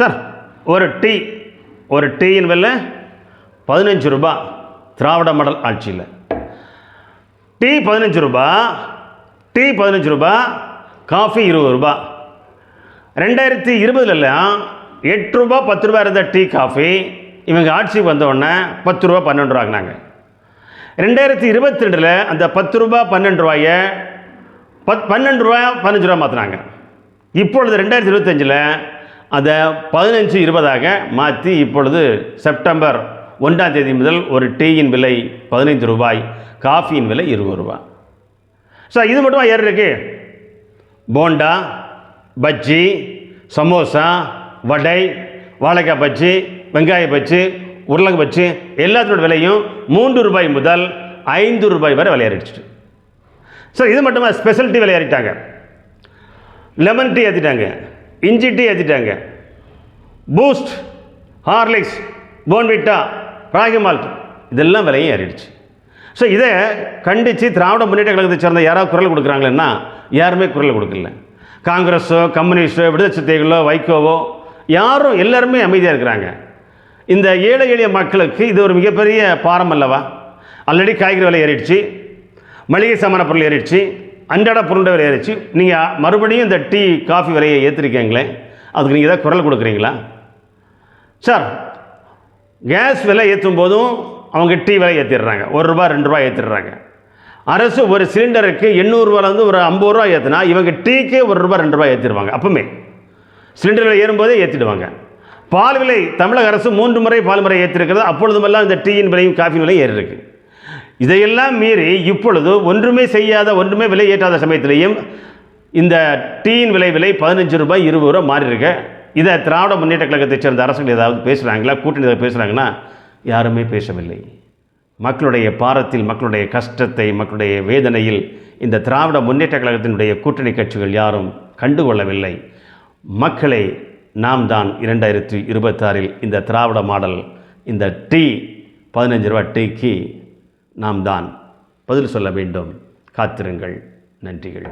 Sir ஒரு டீயின் விலை 15 ரூபா திராவிட மாடல் ஆட்சியில். டீ 15 ரூபா, காஃபி 20 ரூபா. 2020 8 ரூபா 10 ரூபா இருந்த டீ காஃபி இவங்க ஆட்சிக்கு வந்தவுடனே 10 ரூபா 12 ரூபா ஆகினாங்க. 2022 அந்த 10 ரூபா 12 ரூபாயை 12 ரூபா 15 ரூபா மாற்றினாங்க. இப்பொழுது 2025 அதை 15 20ஆக மாற்றி இப்பொழுது செப்டம்பர் 1ஆம் தேதி முதல் ஒரு டீயின் விலை 15 ரூபாய், காஃபியின் விலை 20 ரூபா. சார் இது மட்டும் ஏறி இருக்கு. போண்டா, பஜ்ஜி, சமோசா, வடை, வாழைக்காய் பஜ்ஜி, வெங்காய பஜ்ஜி, உருளைக்கு பஜ்ஜி எல்லாத்தோட விலையும் 3 ரூபாய் முதல் 5 ரூபாய் வரை விலையேறிடுச்சு. சார் இது மட்டுமா ஸ்பெஷல் டீ விலையேறிட்டாங்க, லெமன் டீ ஏற்றிட்டாங்க, இஞ்சி டீ ஏற்றிட்டாங்க, Boost, Horlicks, Bournvita, ragi malt இதெல்லாம் விலையும் ஏறிடுச்சு. ஸோ இதை கண்டித்து திராவிட முன்னேற்ற கழகத்தை சேர்ந்த யாராவது குரல் கொடுக்குறாங்களேன்னா யாருமே குரல் கொடுக்கல. காங்கிரஸோ, கம்யூனிஸ்டோ, விடுதலை சிறுத்தைகளோ, வைகோவோ யாரும் எல்லாருமே அமைதியாக இருக்கிறாங்க. இந்த ஏழை எளிய மக்களுக்கு இது ஒரு மிகப்பெரிய பாரம் அல்லவா? ஆல்ரெடி காய்கறி விலை ஏறிடுச்சு, மளிகை சாமான பொருள் ஏறிடுச்சு, அன்றாட பொருள் விலை ஏறிடுச்சு. நீங்கள் மறுபடியும் இந்த டீ காஃபி விலையை ஏற்றிருக்கீங்களே, அதுக்கு நீங்கள் ஏதாவது குரல் கொடுக்குறீங்களா? சார் கேஸ் விலை ஏற்றும் போதும் அவங்க டீ விலை ஏற்றிடுறாங்க, 1 ரூபா 2 ரூபா ஏற்றிடுறாங்க. அரசு ஒரு சிலிண்டருக்கு 800 ரூபாலேருந்து ஒரு 50 ரூபா ஏற்றினா இவங்க டீக்கே 1 ரூபா 2 ரூபா ஏற்றிடுவாங்க. அப்பவுமே சிலிண்டர் விலை ஏறும்போதே ஏற்றிடுவாங்க. பால் விலை தமிழக அரசு 3 முறை பால் முறை ஏற்றிருக்கிறது. அப்பொழுதுமெல்லாம் இந்த டீயின் விலையும் காஃபியின் விலையும் ஏறி இருக்கு. இதையெல்லாம் மீறி இப்பொழுது ஒன்றுமே செய்யாத, ஒன்றுமே விலை ஏற்றாத சமயத்திலையும் இந்த டீயின் விலை 15 ரூபாய் 20 ரூபா மாறி இருக்க. இதை திராவிட முன்னேற்ற கழகத்தை சேர்ந்த அரசுகள் ஏதாவது பேசுகிறாங்களா? கூட்டணி ஏதாவது பேசுகிறாங்கன்னா யாருமே பேசவில்லை. மக்களுடைய பாரத்தில், மக்களுடைய கஷ்டத்தை, மக்களுடைய வேதனையில் இந்த திராவிட முன்னேற்ற கழகத்தினுடைய கூட்டணி கட்சிகள் யாரும் கண்டுகொள்ளவில்லை. மக்களை நாம் தான் 2026 இந்த திராவிட மாடல், இந்த டீ 15 ரூபா டீக்கு நாம் தான் பதில் சொல்ல வேண்டும். காத்திருங்கள். நன்றிகள்.